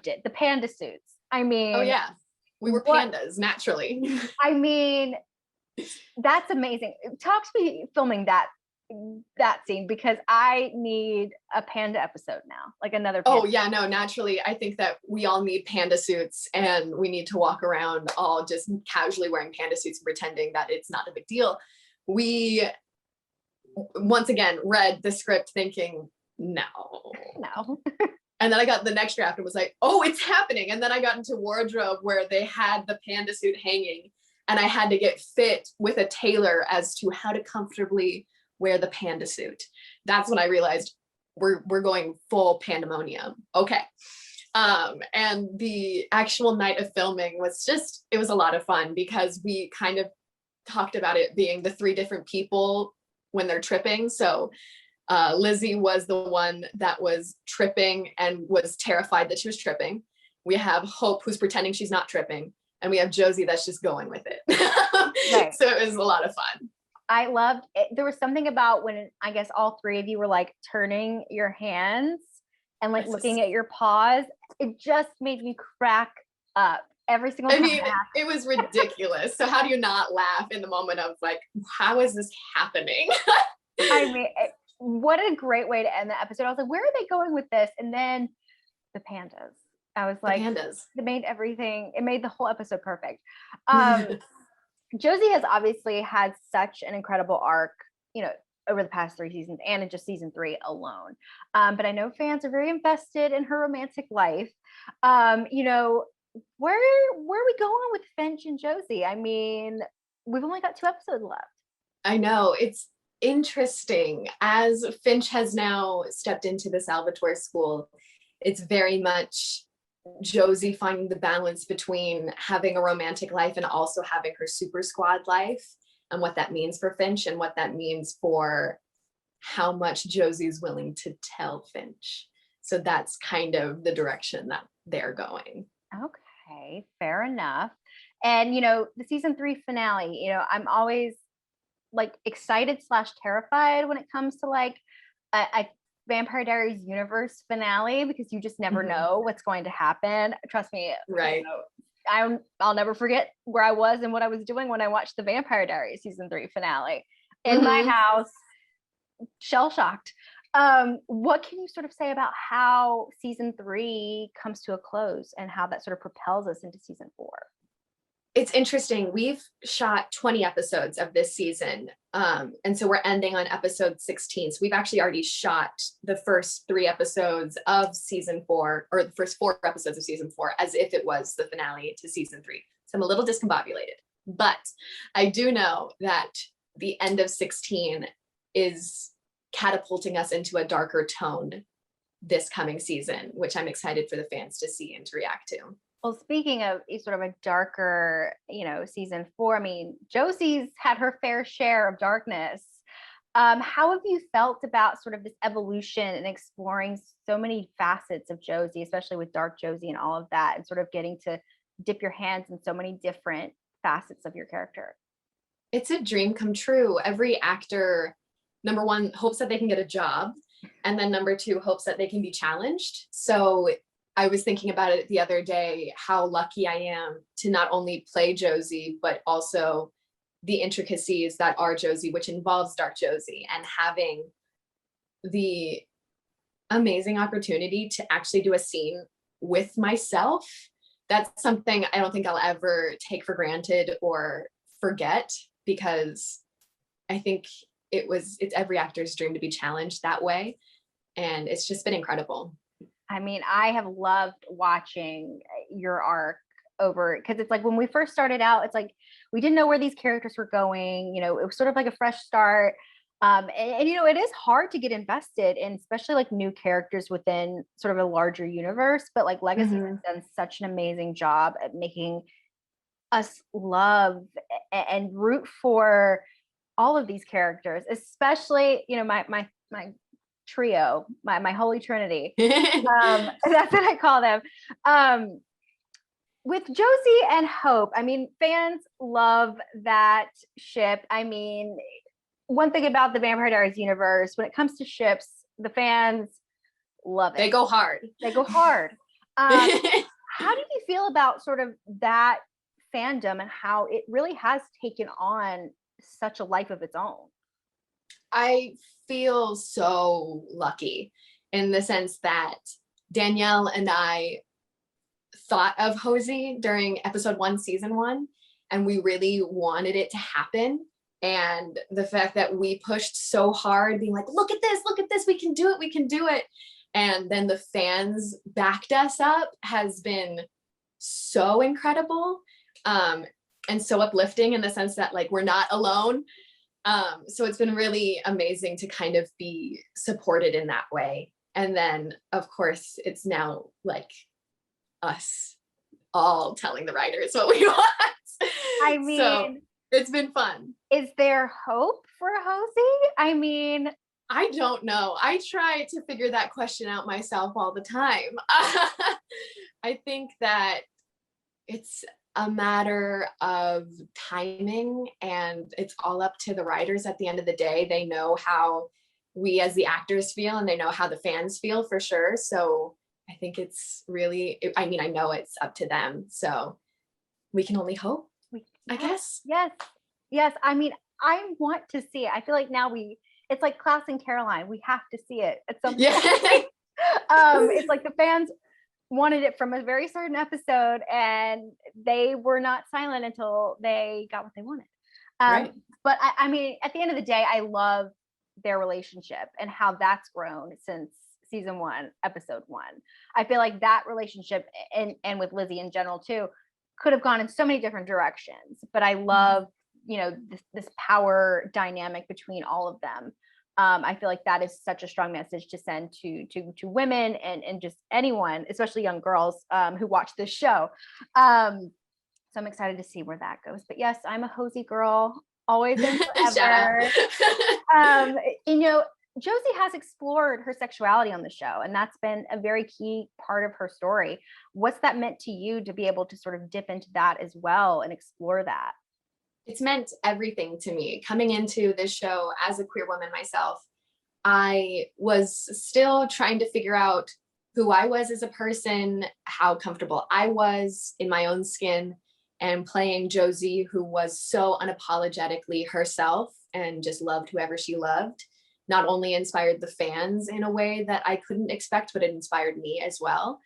loved it. The panda suits. I mean, oh yeah, we were pandas naturally. I mean, that's amazing. Talk to me filming that scene, because I need a panda episode now, like another panda. Oh yeah, no, naturally I think that we all need panda suits, and we need to walk around all just casually wearing panda suits and pretending that it's not a big deal. We once again read the script thinking no. And then I got the next draft and was like, oh, it's happening. And then I got into wardrobe where they had the panda suit hanging, and I had to get fit with a tailor as to how to comfortably wear the panda suit. That's when I realized we're going full pandemonium. Okay. And the actual night of filming was it was a lot of fun, because we kind of talked about it being the 3 different people when they're tripping. So Lizzie was the one that was tripping and was terrified that she was tripping. We have Hope, who's pretending she's not tripping. And we have Josie that's just going with it. Right. So it was a lot of fun. I loved it. There was something about when I guess all 3 of you were like turning your hands and like looking at your paws. It just made me crack up every single time. I mean, it was ridiculous. So how do you not laugh in the moment of like, how is this happening? I mean, what a great way to end the episode. I was like, where are they going with this? And then the pandas. I was like, it made everything, it made the whole episode perfect. Josie has obviously had such an incredible arc, you know, over the past 3 seasons and in just season 3 alone. But I know fans are very invested in her romantic life. You know, where are we going with Finch and Josie? I mean, we've only got 2 episodes left. I know, it's interesting. As Finch has now stepped into the Salvatore school, it's very much Josie finding the balance between having a romantic life and also having her super squad life, and what that means for Finch and what that means for how much Josie's willing to tell Finch. So that's kind of the direction that they're going. Okay, fair enough. And, you know, the season 3 finale, you know, I'm always like excited / terrified when it comes to like a Vampire Diaries universe finale, because you just never know what's going to happen. Trust me. Right. You know, I'll never forget where I was and what I was doing when I watched the Vampire Diaries season 3 finale in my house, shell-shocked. What can you sort of say about how season 3 comes to a close and how that sort of propels us into season 4? It's interesting. We've shot 20 episodes of this season. And so we're ending on episode 16. So we've actually already shot the first 3 episodes of season 4, or the first 4 episodes of season 4, as if it was the finale to season 3. So I'm a little discombobulated, but I do know that the end of 16 is catapulting us into a darker tone this coming season, which I'm excited for the fans to see and to react to. Well, speaking of sort of a darker, you know, season 4, I mean, Josie's had her fair share of darkness. How have you felt about sort of this evolution and exploring so many facets of Josie, especially with Dark Josie and all of that, and sort of getting to dip your hands in so many different facets of your character? It's a dream come true. Every actor, number 1, hopes that they can get a job. And then number 2, hopes that they can be challenged. So I was thinking about it the other day, how lucky I am to not only play Josie, but also the intricacies that are Josie, which involves Dark Josie, and having the amazing opportunity to actually do a scene with myself. That's something I don't think I'll ever take for granted or forget, because I think it's every actor's dream to be challenged that way. And it's just been incredible. I mean, I have loved watching your arc over, because it's like when we first started out, it's like we didn't know where these characters were going. You know, it was sort of like a fresh start. And you know, it is hard to get invested in, especially like new characters within sort of a larger universe. But like Legacy has done such an amazing job at making us love and root for all of these characters, especially, you know, my trio, my holy trinity. That's what I call them. With Josie and Hope, I mean, fans love that ship. I mean, one thing about the Vampire Diaries universe, when it comes to ships, the fans love it. They go hard. They go hard. How do you feel about sort of that fandom and how it really has taken on such a life of its own? I feel so lucky in the sense that Danielle and I thought of Hosie during episode 1, season 1, and we really wanted it to happen. And the fact that we pushed so hard, being like, look at this, we can do it, we can do it. And then the fans backed us up has been so incredible, and so uplifting in the sense that like we're not alone. So it's been really amazing to kind of be supported in that way. And then of course it's now like us all telling the writers what we want. I mean, so it's been fun. is there hope for Hosie? I mean, I don't know. I try to figure that question out myself all the time. I think that it's a matter of timing, and it's all up to the writers at the end of the day. They know how we as the actors feel, and they know how the fans feel for sure. So I think it's really, I mean, I know it's up to them. So we can only hope, I guess. Yes. Yes. I mean, I want to see it. I feel like now it's like Klaus and Caroline. We have to see it at some point. Yeah. It's like the fans wanted it from a very certain episode, and they were not silent until they got what they wanted. Right. But I mean, at the end of the day, I love their relationship and how that's grown since season 1, episode 1. I feel like that relationship and with Lizzie in general too could have gone in so many different directions. But I love, this power dynamic between all of them. I feel like that is such a strong message to send to women and just anyone, especially young girls who watch this show. So I'm excited to see where that goes. But yes, I'm a Hosie girl, always and forever. Josie has explored her sexuality on the show, and that's been a very key part of her story. What's that meant to you to be able to sort of dip into that as well and explore that? It's meant everything to me. Coming into this show as a queer woman myself, I was still trying to figure out who I was as a person, how comfortable I was in my own skin, and playing Josie, who was so unapologetically herself and just loved whoever she loved, not only inspired the fans in a way that I couldn't expect, but it inspired me as well.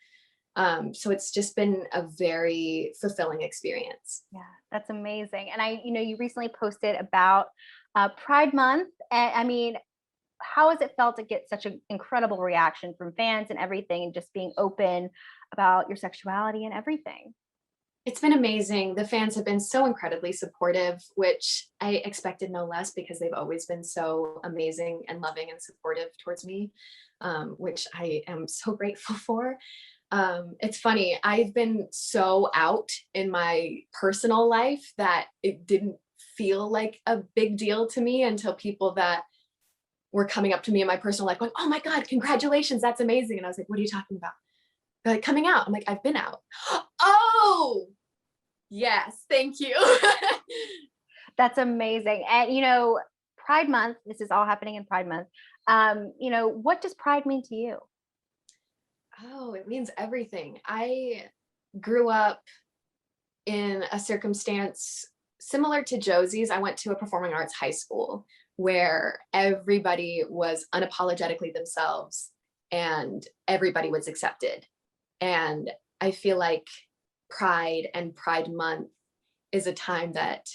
So it's just been a very fulfilling experience. Yeah, that's amazing. And you recently posted about Pride Month. And I mean, how has it felt to get such an incredible reaction from fans and everything, and just being open about your sexuality and everything? It's been amazing. The fans have been so incredibly supportive, which I expected no less because they've always been so amazing and loving and supportive towards me, which I am so grateful for. It's funny, I've been so out in my personal life that it didn't feel like a big deal to me until people that were coming up to me in my personal life going, oh my God, congratulations, that's amazing. And I was like, what are you talking about? They're like, coming out. I'm like, I've been out. Oh, yes, thank you. That's amazing. And Pride Month, this is all happening in Pride Month. What does Pride mean to you? Oh, it means everything. I grew up in a circumstance similar to Josie's. I went to a performing arts high school where everybody was unapologetically themselves and everybody was accepted. And I feel like Pride and Pride Month is a time that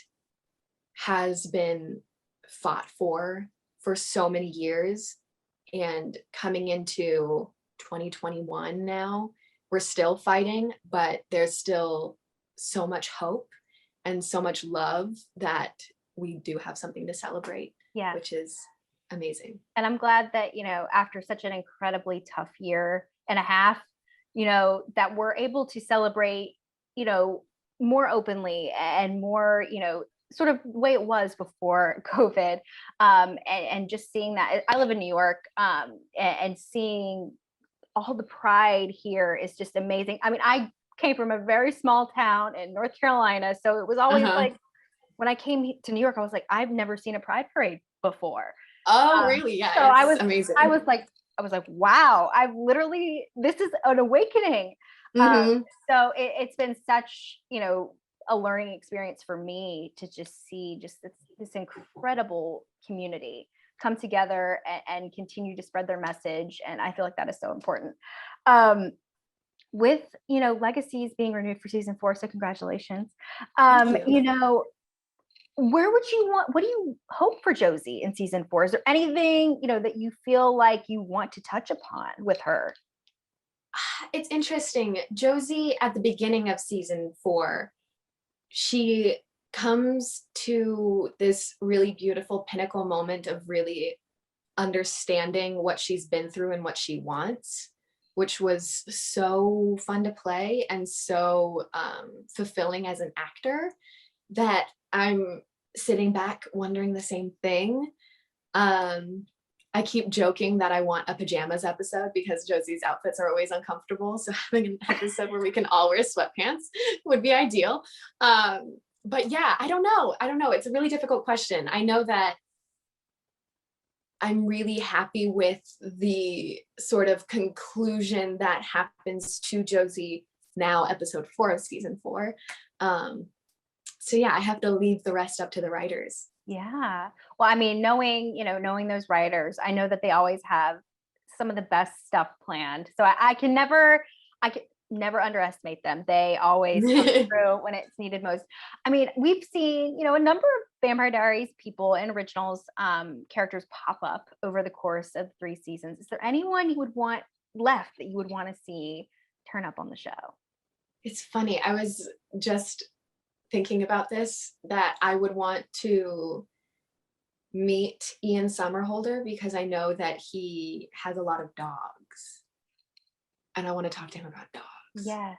has been fought for so many years. And coming into 2021 now, we're still fighting, but there's still so much hope and so much love that we do have something to celebrate, which is amazing. And I'm glad that, after such an incredibly tough year and a half, that we're able to celebrate, more openly and more, sort of the way it was before COVID. And just seeing that. I live in New York, and seeing all the pride here is just amazing. I mean, I came from a very small town in North Carolina, so it was always like, when I came to New York, I was like, I've never seen a pride parade before. Oh, really? Yeah. So amazing. I was like, wow, this is an awakening. Um, Mhm. so it's been such, a learning experience for me to just see just this incredible community come together and continue to spread their message. And I feel like that is so important. Um, with, legacies being renewed for season 4. So congratulations. Thank you. Where would you want, what do you hope for Josie in season 4? Is there anything, that you feel like you want to touch upon with her? It's interesting. Josie at the beginning of season 4, she comes to this really beautiful pinnacle moment of really understanding what she's been through and what she wants, which was so fun to play and so fulfilling as an actor that I'm sitting back wondering the same thing. I keep joking that I want a pajamas episode because Josie's outfits are always uncomfortable. So having an episode where we can all wear sweatpants would be ideal. But yeah, I don't know. It's a really difficult question. I know that I'm really happy with the sort of conclusion that happens to Josie now, episode 4 of season 4. So yeah, I have to leave the rest up to the writers. Yeah. Well, I mean, knowing those writers, I know that they always have some of the best stuff planned. So I can never underestimate them. They always come through when it's needed most. I mean, we've seen, a number of Vampire Diaries people and originals characters pop up over the course of 3 seasons. Is there anyone you would want left that you would want to see turn up on the show? It's funny. I was just thinking about this, that I would want to meet Ian Somerhalder because I know that he has a lot of dogs and I want to talk to him about dogs. Yes.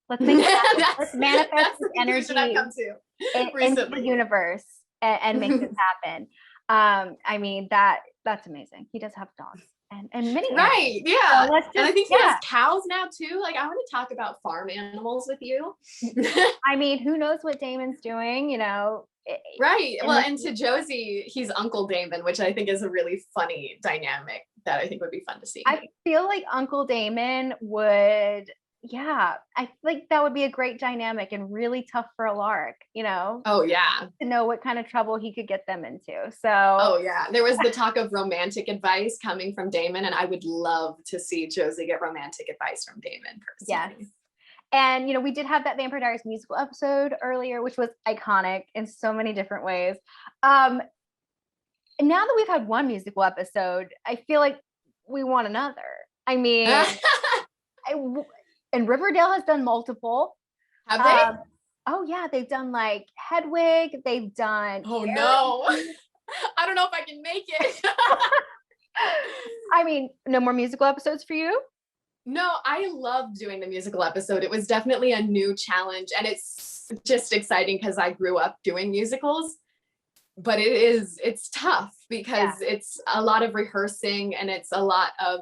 Let's make that, let's manifest this energy into the universe and make this happen. I mean, that's amazing. He does have dogs and many right, yeah. So and I think he has cows now too. Like, I want to talk about farm animals with you. I mean, who knows what Damon's doing, right. Well, and to Josie, he's Uncle Damon, which I think is a really funny dynamic that I think would be fun to see. I feel like Uncle Damon would, I think that would be a great dynamic and really tough for Alaric, Oh yeah. to know what kind of trouble he could get them into. So oh yeah, there was the talk of romantic advice coming from Damon, and I would love to see Josie get romantic advice from Damon personally. Yes. And we did have that Vampire Diaries musical episode earlier, which was iconic in so many different ways. Now that we've had one musical episode, I feel like we want another. I mean, and Riverdale has done multiple. Have they? Oh yeah, they've done like Hedwig. They've done. Oh no, I don't know if I can make it. I mean, no more musical episodes for you? No, I loved doing the musical episode. It was definitely a new challenge, and it's just exciting because I grew up doing musicals. But it's tough because it's a lot of rehearsing, and it's a lot of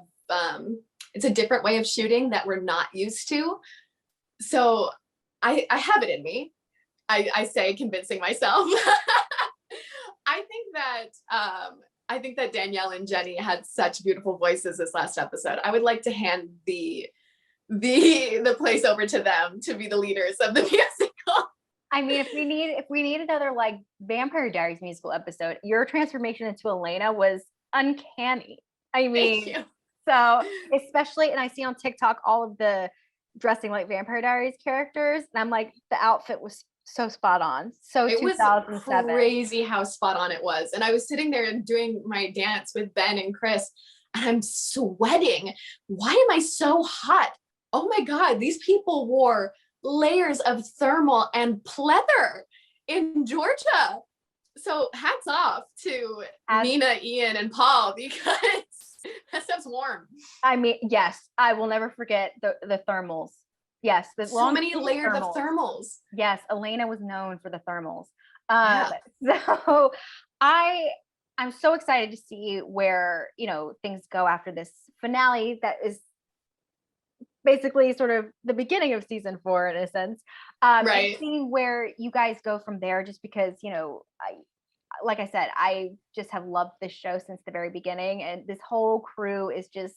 it's a different way of shooting that we're not used to. So I have it in me. I say, convincing myself. I think that Danielle and Jenny had such beautiful voices this last episode. I would like to hand the place over to them to be the leaders of the musical. I mean, if we need another like Vampire Diaries musical episode, your transformation into Elena was uncanny. I mean, so especially, and I see on TikTok all of the dressing like Vampire Diaries characters, and I'm like, the outfit was so spot on. So it 2007. was crazy how spot on it was. And I was sitting there and doing my dance with Ben and Chris, and I'm sweating. Why am I so hot? Oh my God, these people wore layers of thermal and pleather in Georgia. So hats off to Nina, Ian, and Paul, because that stuff's warm. I mean, yes, I will never forget the thermals. Yes, so many layers of thermals. Yes, Elena was known for the thermals. So I'm so excited to see where things go after this finale that is basically sort of the beginning of season 4 in a sense. Right. And seeing where you guys go from there, just because like I said, I just have loved this show since the very beginning, and this whole crew is just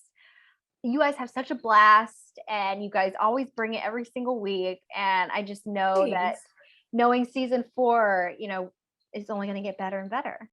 you guys have such a blast, and you guys always bring it every single week. And I just know that Thanks. knowing season 4, is only going to get better and better.